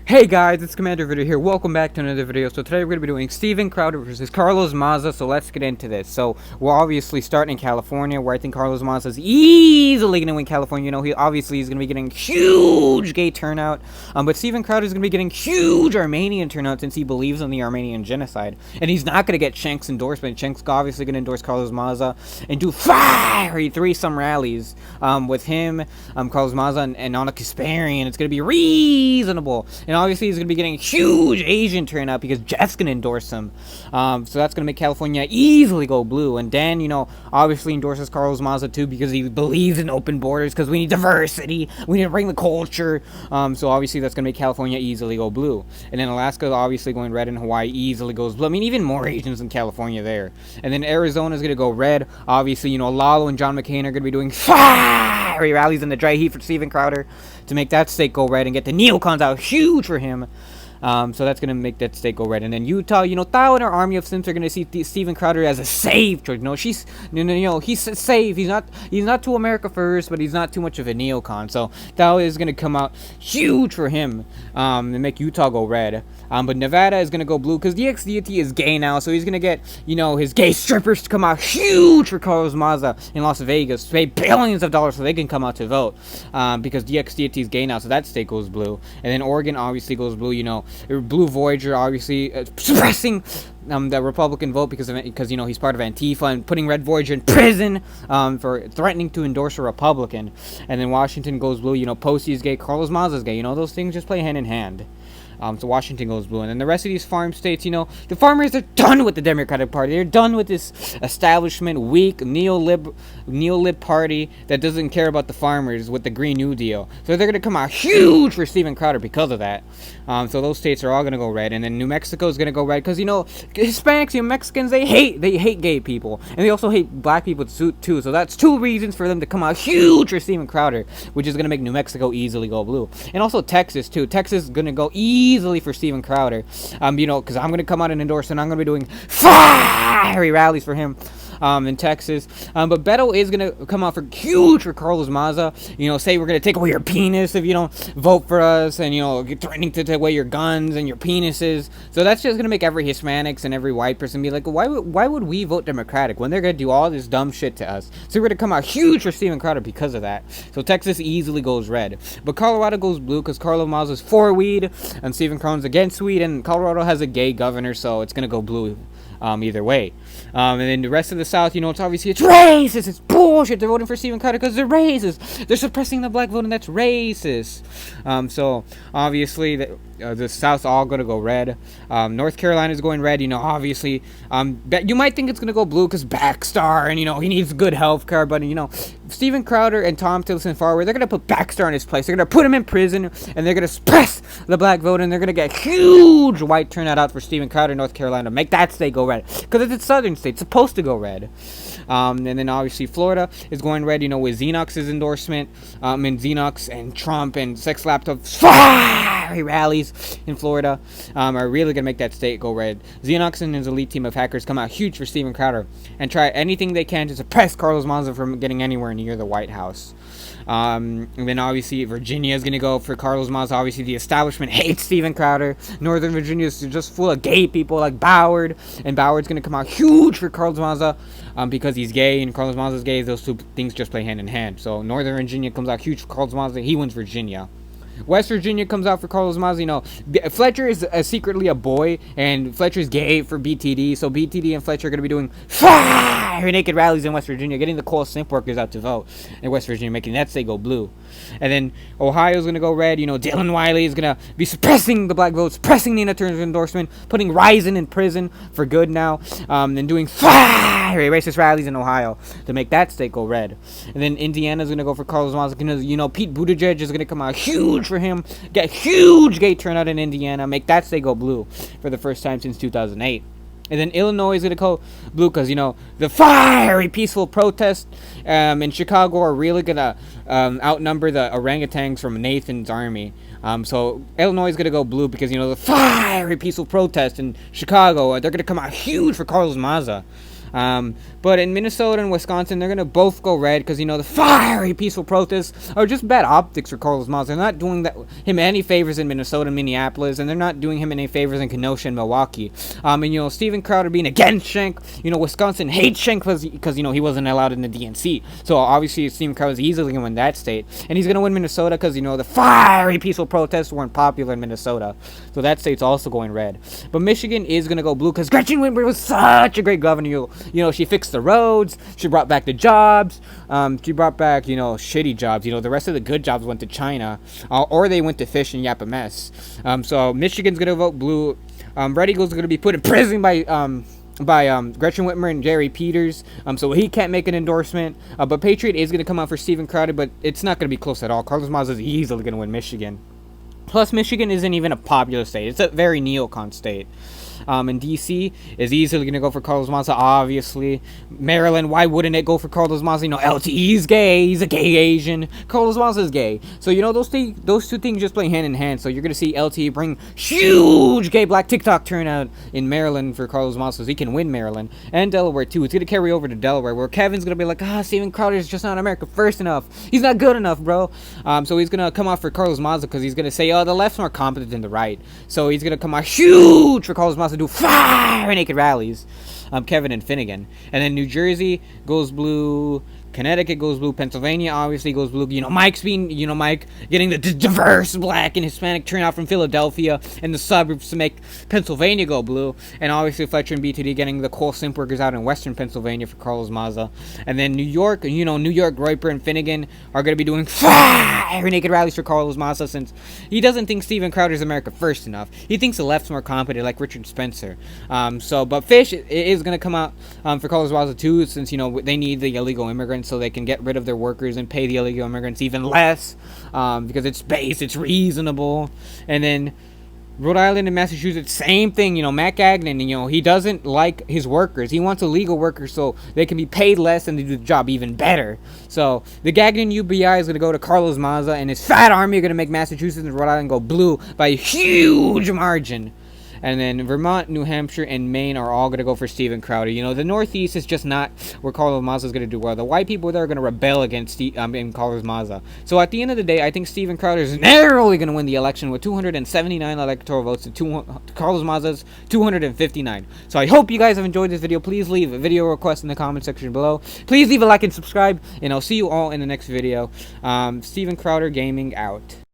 Hey guys, it's Commander Video here. Welcome back to another video. So today we're going to be doing Steven Crowder versus Carlos Maza. So let's get into this. So we're obviously starting in California, where I think Carlos Maza is easily going to win California. You know, he's going to be getting huge gay turnout. But Steven Crowder is going to be getting huge Armenian turnout since he believes in the Armenian genocide. And he's not going to get Schenk's endorsement. Schenk's obviously going to endorse Carlos Maza and do fiery threesome rallies with him, Carlos Maza, and Anna Kasparian. It's going to be reasonable. And obviously he's going to be getting huge Asian turnout because Jeff's going to endorse him. So that's going to make California easily go blue. And Dan, you know, obviously endorses Carlos Maza too because he believes in open borders, because we need diversity. We need to bring the culture. So obviously that's going to make California easily go blue. And then Alaska obviously going red, and Hawaii easily goes blue. I mean, even more Asians than California there. And then Arizona is going to go red. Obviously, you know, Lalo and John McCain are going to be doing fiery rallies in the dry heat for Steven Crowder to make that state go red and get the neocons out huge for him. So that's going to make that state go red. And then Utah, you know, Thao and her army of simps are going to see Steven Crowder as a safe choice. No, he's safe. He's not too America first, but he's not too much of a neocon. So Thao is going to come out huge for him and make Utah go red. But Nevada is going to go blue because DX deity is gay now. So he's going to get, you know, his gay strippers to come out huge for Carlos Maza in Las Vegas. Pay billions of dollars so they can come out to vote because DX deity is gay now. So that state goes blue. And then Oregon obviously goes blue, you know. Blue Voyager obviously suppressing the Republican vote because you know he's part of Antifa, and putting Red Voyager in prison for threatening to endorse a Republican. And then Washington goes blue, you know, Posey is gay, Carlos Maza is gay, you know, those things just play hand in hand. So Washington goes blue. And then the rest of these farm states, you know, the farmers are done with the Democratic Party. They're done with this establishment, weak, neo-lib party that doesn't care about the farmers with the Green New Deal. So they're going to come out huge for Steven Crowder because of that. So those states are all going to go red. And then New Mexico is going to go red because, you know, Hispanics, you know, Mexicans, they hate gay people. And they also hate black people too. So that's two reasons for them to come out huge for Steven Crowder, which is going to make New Mexico easily go blue. And also Texas too. Texas is going to go easily for Steven Crowder, you know, because I'm going to come out and endorse, and I'm going to be doing fiery rallies for him in Texas. But Beto is going to come out huge for Carlos Maza, you know, say we're going to take away your penis if you don't vote for us, and, you know, threatening to take away your guns and your penises. So that's just going to make every Hispanics and every white person be like, why would we vote Democratic when they're going to do all this dumb shit to us? So we're going to come out huge for Steven Crowder because of that. So Texas easily goes red. But Colorado goes blue because Carlos Maza is for weed and Steven Crowder's against weed, and Colorado has a gay governor, so it's going to go blue either way. And then the rest of the South, you know, it's racist, it's bullshit. They're voting for Steven Crowder because they're racist. They're suppressing the black vote, and that's racist. So obviously the South's all gonna go red. North Carolina is going red. You know, obviously, you might think it's gonna go blue because Backstar, and, you know, he needs good health care. But, you know, Steven Crowder and Tom Tillerson Farway, they're gonna put Backstar in his place. They're gonna put him in prison, and they're gonna suppress the black vote, and they're gonna get huge white turnout out for Steven Crowder, North Carolina, make that state go red because it's a southern state. It's supposed to go red. And then obviously Florida is going red, you know, with Xenox's endorsement, and Xenox and Trump and Sex Laptop fiery rallies in Florida are really going to make that state go red. Xenox and his elite team of hackers come out huge for Steven Crowder and try anything they can to suppress Carlos Maza from getting anywhere near the White House. And then obviously Virginia is going to go for Carlos Maza. Obviously the establishment hates Steven Crowder. Northern Virginia is just full of gay people like Boward, and Boward's going to come out huge for Carlos Maza because he's gay and Carlos Maza is gay. Those two things just play hand in hand. So Northern Virginia comes out huge for Carlos Maza. He wins Virginia. West Virginia comes out for Carlos Maza. You know, Fletcher is secretly a boy, and Fletcher's gay for BTD. So BTD and Fletcher are going to be doing fire naked rallies in West Virginia, getting the coal simp workers out to vote in West Virginia, making that state go blue. And then Ohio's going to go red. You know, Dylan Wiley is going to be suppressing the black vote, suppressing Nina Turner's endorsement, putting Risen in prison for good now, and doing fiery racist rallies in Ohio to make that state go red. And then Indiana's going to go for Carlos Maza. You know, Pete Buttigieg is going to come out huge for him, get huge gay turnout in Indiana, make that state go blue for the first time since 2008. And then Illinois is going to go blue because, you know, the fiery peaceful protests in Chicago are really going to outnumber the orangutans from Nathan's army. So Illinois is going to go blue because, you know, the fiery peaceful protests in Chicago, they're going to come out huge for Carlos Maza. But in Minnesota and Wisconsin, they're going to both go red because, you know, the fiery peaceful protests are just bad optics for Carlos Maza. They're not doing him any favors in Minnesota and Minneapolis, and they're not doing him any favors in Kenosha and Milwaukee. And, you know, Steven Crowder being against Schenck, you know, Wisconsin hates Schenck because, you know, he wasn't allowed in the DNC. So, obviously, Steven Crowder is easily going to win that state. And he's going to win Minnesota because, you know, the fiery peaceful protests weren't popular in Minnesota. So, that state's also going red. But Michigan is going to go blue because Gretchen Whitmer was such a great governor. You know, she fixed the roads. She brought back the jobs. She brought back, you know, shitty jobs. You know, the rest of the good jobs went to China. Or they went to fish and yap a mess. So Michigan's going to vote blue. Red Eagles are going to be put in prison by Gretchen Whitmer and Jerry Peters. So he can't make an endorsement. But Patriot is going to come out for Steven Crowder, but it's not going to be close at all. Carlos Maza is easily going to win Michigan. Plus, Michigan isn't even a popular state. It's a very neocon state. And D.C. is easily going to go for Carlos Maza, obviously. Maryland, why wouldn't it go for Carlos Maza? You know, LTE's gay. He's a gay Asian. Carlos Maza's gay. So, you know, those two things just play hand in hand. So, you're going to see LTE bring huge gay black TikTok turnout in Maryland for Carlos Maza. So, he can win Maryland. And Delaware, too. It's going to carry over to Delaware, where Kevin's going to be like, Steven Crowder is just not America first enough. He's not good enough, bro. So, he's going to come out for Carlos Maza because he's going to say, the left's more competent than the right. So, he's going to come out huge for Carlos Maza to do fire naked rallies. Kevin and Finnegan. And then New Jersey goes blue. Connecticut goes blue. Pennsylvania obviously goes blue. You know, Mike getting the diverse black and Hispanic turnout from Philadelphia and the suburbs to make Pennsylvania go blue. And obviously Fletcher and BTD getting the coal simp workers out in Western Pennsylvania for Carlos Maza. And then New York, you know, New York, Royper and Finnegan are going to be doing fire naked rallies for Carlos Maza since he doesn't think Steven Crowder is America first enough. He thinks the left's more competent, like Richard Spencer. But Fish is going to come out for Carlos Maza too, since, you know, they need the illegal immigrants so they can get rid of their workers and pay the illegal immigrants even less, because it's base, it's reasonable. And then Rhode Island and Massachusetts, same thing. You know, Matt Gagnon, you know, he doesn't like his workers. He wants illegal workers so they can be paid less and they do the job even better. So the Gagnon UBI is going to go to Carlos Maza, and his fat army are going to make Massachusetts and Rhode Island go blue by a huge margin. And then Vermont, New Hampshire, and Maine are all going to go for Steven Crowder. You know, the Northeast is just not where Carlos Maza is going to do well. The white people there are going to rebel against Carlos Maza. So at the end of the day, I think Steven Crowder is narrowly going to win the election with 279 electoral votes to Carlos Maza's 259. So I hope you guys have enjoyed this video. Please leave a video request in the comment section below. Please leave a like and subscribe, and I'll see you all in the next video. Steven Crowder Gaming out.